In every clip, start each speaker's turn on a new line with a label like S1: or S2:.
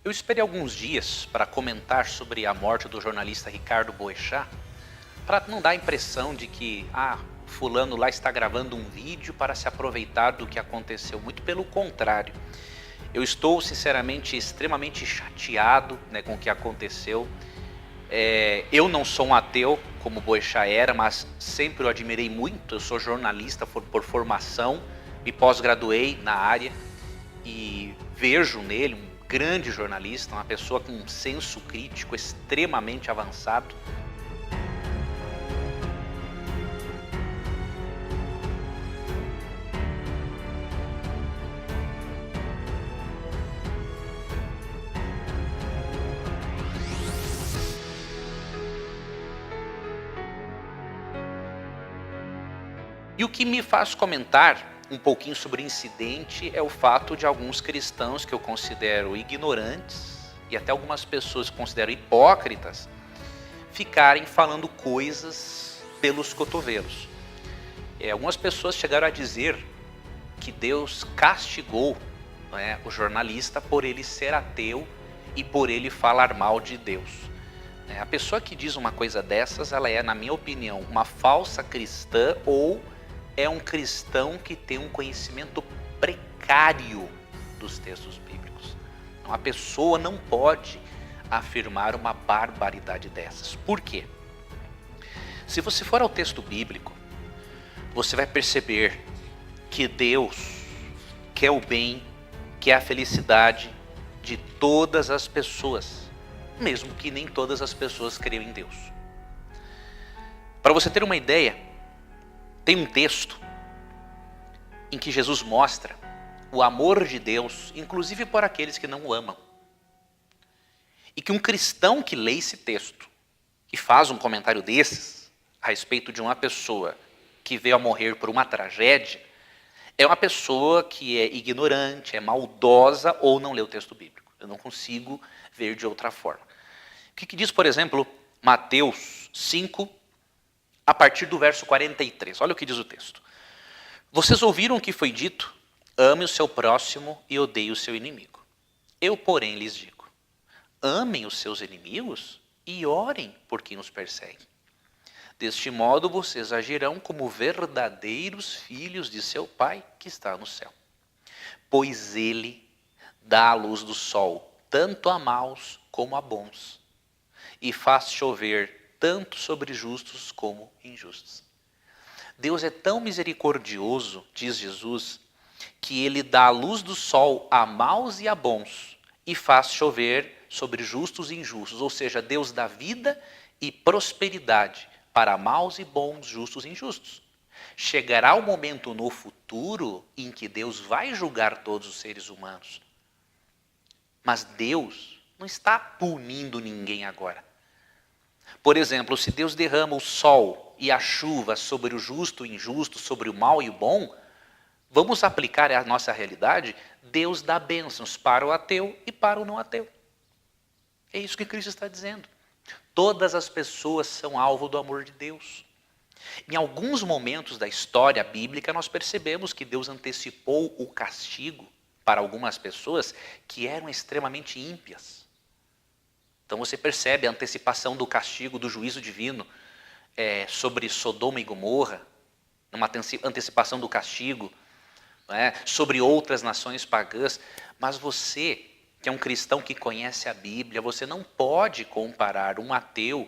S1: Eu esperei alguns dias para comentar sobre a morte do jornalista Ricardo Boechat, para não dar a impressão de que, fulano lá está gravando um vídeo para se aproveitar do que aconteceu. Muito pelo contrário. Eu estou, sinceramente, extremamente chateado, com o que aconteceu. Eu não sou um ateu, como Boechat era, mas sempre o admirei muito. Eu sou jornalista por formação, me pós-graduei na área e vejo nele um grande jornalista, uma pessoa com um senso crítico extremamente avançado. E o que me faz comentar um pouquinho sobre o incidente é o fato de alguns cristãos que eu considero ignorantes e até algumas pessoas que considero hipócritas ficarem falando coisas pelos cotovelos. Algumas pessoas chegaram a dizer que Deus castigou, o jornalista por ele ser ateu e por ele falar mal de Deus. A pessoa que diz uma coisa dessas, ela é, na minha opinião, uma falsa cristã ou é um cristão que tem um conhecimento precário dos textos bíblicos. Uma pessoa não pode afirmar uma barbaridade dessas. Por quê? Se você for ao texto bíblico, você vai perceber que Deus quer o bem, quer a felicidade de todas as pessoas, mesmo que nem todas as pessoas creiam em Deus. Para você ter uma ideia, tem um texto em que Jesus mostra o amor de Deus, inclusive por aqueles que não o amam. E que um cristão que lê esse texto e faz um comentário desses a respeito de uma pessoa que veio a morrer por uma tragédia, é uma pessoa que é ignorante, é maldosa ou não lê o texto bíblico. Eu não consigo ver de outra forma. O que diz, por exemplo, Mateus 5, a partir do verso 43. Olha o que diz o texto. Vocês ouviram o que foi dito? Ame o seu próximo e odeie o seu inimigo. Eu, porém, lhes digo, amem os seus inimigos e orem por quem os persegue. Deste modo, vocês agirão como verdadeiros filhos de seu Pai que está no céu. Pois ele dá a luz do sol, tanto a maus como a bons, e faz chover tanto sobre justos como injustos. Deus é tão misericordioso, diz Jesus, que ele dá a luz do sol a maus e a bons e faz chover sobre justos e injustos. Ou seja, Deus dá vida e prosperidade para maus e bons, justos e injustos. Chegará o momento no futuro em que Deus vai julgar todos os seres humanos. Mas Deus não está punindo ninguém agora. Por exemplo, se Deus derrama o sol e a chuva sobre o justo e o injusto, sobre o mal e o bom, vamos aplicar a nossa realidade, Deus dá bênçãos para o ateu e para o não ateu. É isso que Cristo está dizendo. Todas as pessoas são alvo do amor de Deus. Em alguns momentos da história bíblica, nós percebemos que Deus antecipou o castigo para algumas pessoas que eram extremamente ímpias. Então você percebe a antecipação do castigo, do juízo divino sobre Sodoma e Gomorra, uma antecipação do castigo, sobre outras nações pagãs. Mas você, que é um cristão que conhece a Bíblia, você não pode comparar um ateu,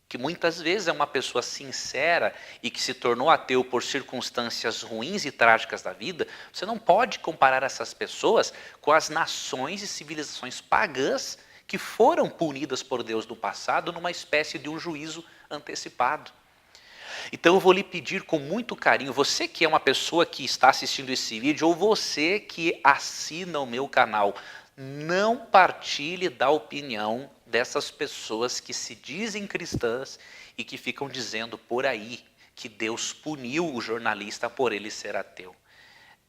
S1: que muitas vezes é uma pessoa sincera e que se tornou ateu por circunstâncias ruins e trágicas da vida, você não pode comparar essas pessoas com as nações e civilizações pagãs que foram punidas por Deus no passado numa espécie de um juízo antecipado. Então eu vou lhe pedir com muito carinho, você que é uma pessoa que está assistindo esse vídeo, ou você que assina o meu canal, não partilhe da opinião dessas pessoas que se dizem cristãs e que ficam dizendo por aí que Deus puniu o jornalista por ele ser ateu.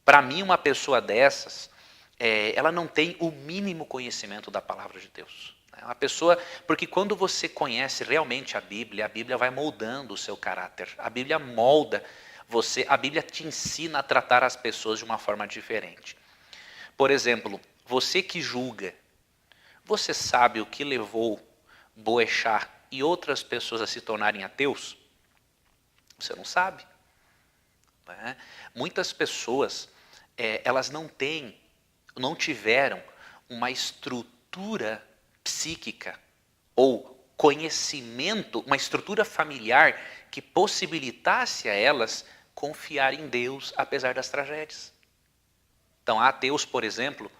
S1: Para mim, uma pessoa dessas, ela não tem o mínimo conhecimento da palavra de Deus. Uma pessoa, porque quando você conhece realmente a Bíblia vai moldando o seu caráter. A Bíblia molda você, a Bíblia te ensina a tratar as pessoas de uma forma diferente. Por exemplo, você que julga Você sabe o que levou Boechat e outras pessoas a se tornarem ateus? Você não sabe. Né? Muitas pessoas, elas não tiveram uma estrutura psíquica ou conhecimento, uma estrutura familiar que possibilitasse a elas confiar em Deus apesar das tragédias. Então, há ateus, por exemplo,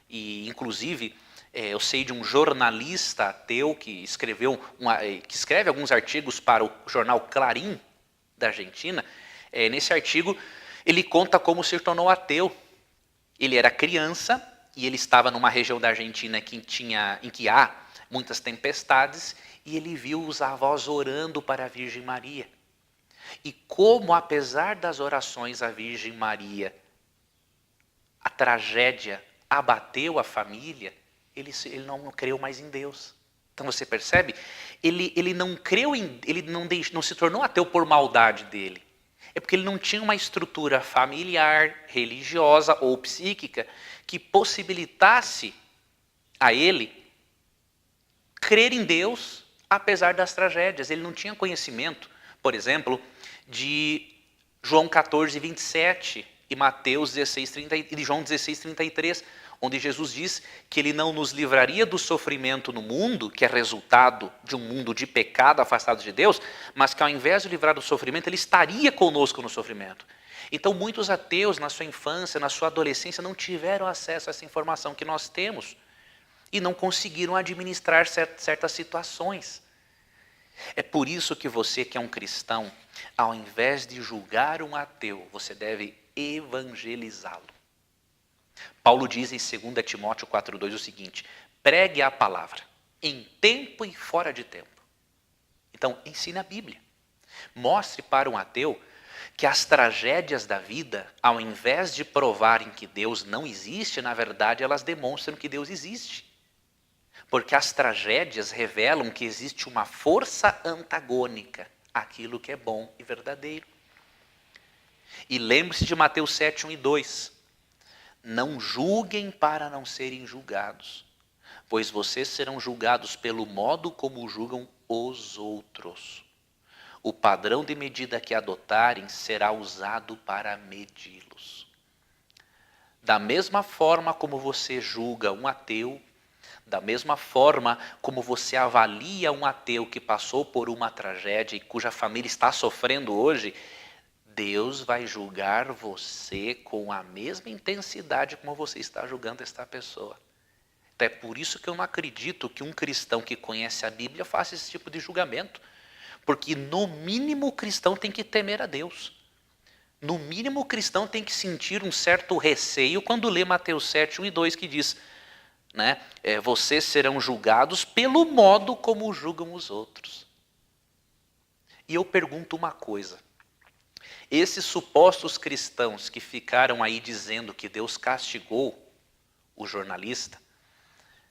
S1: e inclusive eu sei de um jornalista ateu que escreve alguns artigos para o jornal Clarim da Argentina. Nesse artigo ele conta como se tornou ateu. Ele era criança e ele estava numa região da Argentina em que há muitas tempestades, e ele viu os avós orando para a Virgem Maria. E como, apesar das orações à Virgem Maria, a tragédia abateu a família, ele não creu mais em Deus. Então você percebe? Ele não creu ele não se tornou ateu por maldade dele. É porque ele não tinha uma estrutura familiar, religiosa ou psíquica que possibilitasse a ele crer em Deus apesar das tragédias. Ele não tinha conhecimento, por exemplo, de João 14, 27 e Mateus 16, 30, e João 16, 33, onde Jesus diz que ele não nos livraria do sofrimento no mundo, que é resultado de um mundo de pecado afastado de Deus, mas que ao invés de livrar do sofrimento, ele estaria conosco no sofrimento. Então muitos ateus na sua infância, na sua adolescência, não tiveram acesso a essa informação que nós temos e não conseguiram administrar certas situações. É por isso que você que é um cristão, ao invés de julgar um ateu, você deve evangelizá-lo. Paulo diz em 2 Timóteo 4,2 o seguinte: pregue a palavra, em tempo e fora de tempo. Então, ensine a Bíblia. Mostre para um ateu que as tragédias da vida, ao invés de provarem que Deus não existe, na verdade elas demonstram que Deus existe. Porque as tragédias revelam que existe uma força antagônica àquilo que é bom e verdadeiro. E lembre-se de Mateus 7, 1 e 2. Não julguem para não serem julgados, pois vocês serão julgados pelo modo como julgam os outros. O padrão de medida que adotarem será usado para medi-los. Da mesma forma como você julga um ateu, da mesma forma como você avalia um ateu que passou por uma tragédia e cuja família está sofrendo hoje, Deus vai julgar você com a mesma intensidade como você está julgando esta pessoa. Então é por isso que eu não acredito que um cristão que conhece a Bíblia faça esse tipo de julgamento. Porque no mínimo o cristão tem que temer a Deus. No mínimo o cristão tem que sentir um certo receio quando lê Mateus 7, 1 e 2 que diz, né, vocês serão julgados pelo modo como julgam os outros. E eu pergunto uma coisa. Esses supostos cristãos que ficaram aí dizendo que Deus castigou o jornalista,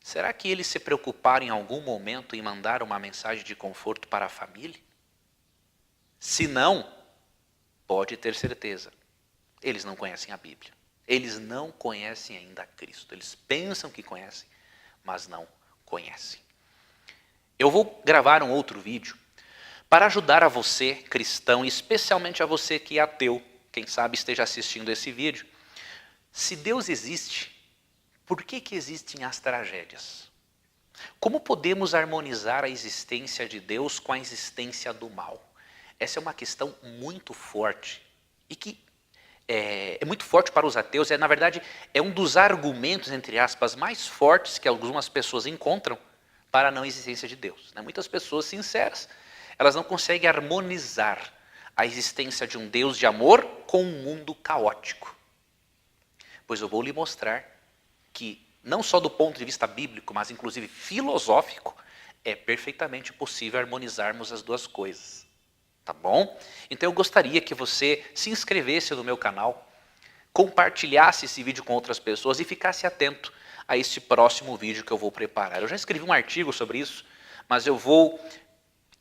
S1: será que eles se preocuparam em algum momento em mandar uma mensagem de conforto para a família? Se não, pode ter certeza, eles não conhecem a Bíblia. Eles não conhecem ainda Cristo. Eles pensam que conhecem, mas não conhecem. Eu vou gravar um outro vídeo para ajudar a você, cristão, e especialmente a você que é ateu, quem sabe esteja assistindo esse vídeo. Se Deus existe, por que existem as tragédias? Como podemos harmonizar a existência de Deus com a existência do mal? Essa é uma questão muito forte e que é muito forte para os ateus. Na verdade, é um dos argumentos, entre aspas, mais fortes que algumas pessoas encontram para a não existência de Deus. Muitas pessoas sinceras, elas não conseguem harmonizar a existência de um Deus de amor com um mundo caótico. Pois eu vou lhe mostrar que, não só do ponto de vista bíblico, mas inclusive filosófico, é perfeitamente possível harmonizarmos as duas coisas. Tá bom? Então eu gostaria que você se inscrevesse no meu canal, compartilhasse esse vídeo com outras pessoas e ficasse atento a esse próximo vídeo que eu vou preparar. Eu já escrevi um artigo sobre isso, mas eu vou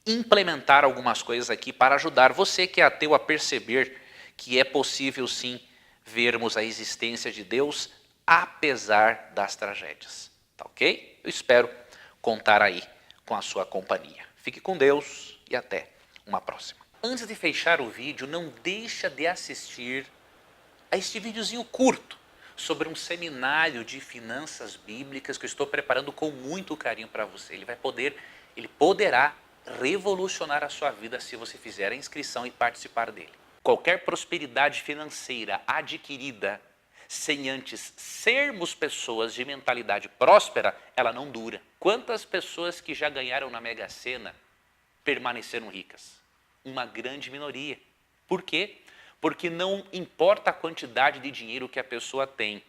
S1: implementar algumas coisas aqui para ajudar você que é ateu a perceber que é possível sim vermos a existência de Deus apesar das tragédias. Tá ok? Eu espero contar aí com a sua companhia. Fique com Deus e até uma próxima. Antes de fechar o vídeo, não deixa de assistir a este videozinho curto sobre um seminário de finanças bíblicas que eu estou preparando com muito carinho para você. Ele poderá revolucionar a sua vida se você fizer a inscrição e participar dele. Qualquer prosperidade financeira adquirida sem antes sermos pessoas de mentalidade próspera, ela não dura. Quantas pessoas que já ganharam na Mega Sena permaneceram ricas? Uma grande minoria. Por quê? Porque não importa a quantidade de dinheiro que a pessoa tem.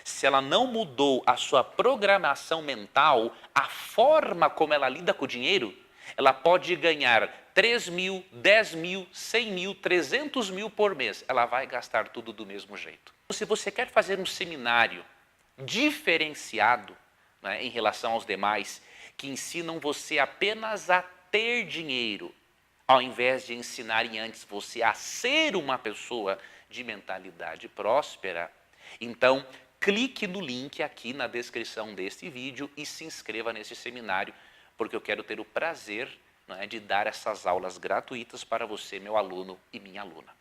S1: Se ela não mudou a sua programação mental, a forma como ela lida com o dinheiro, ela pode ganhar 3 mil, 10 mil, 100 mil, 300 mil por mês. Ela vai gastar tudo do mesmo jeito. Se você quer fazer um seminário diferenciado, né, em relação aos demais, que ensinam você apenas a ter dinheiro, ao invés de ensinarem antes você a ser uma pessoa de mentalidade próspera, então clique no link aqui na descrição deste vídeo e se inscreva nesse seminário, porque eu quero ter o prazer, né, de dar essas aulas gratuitas para você, meu aluno e minha aluna.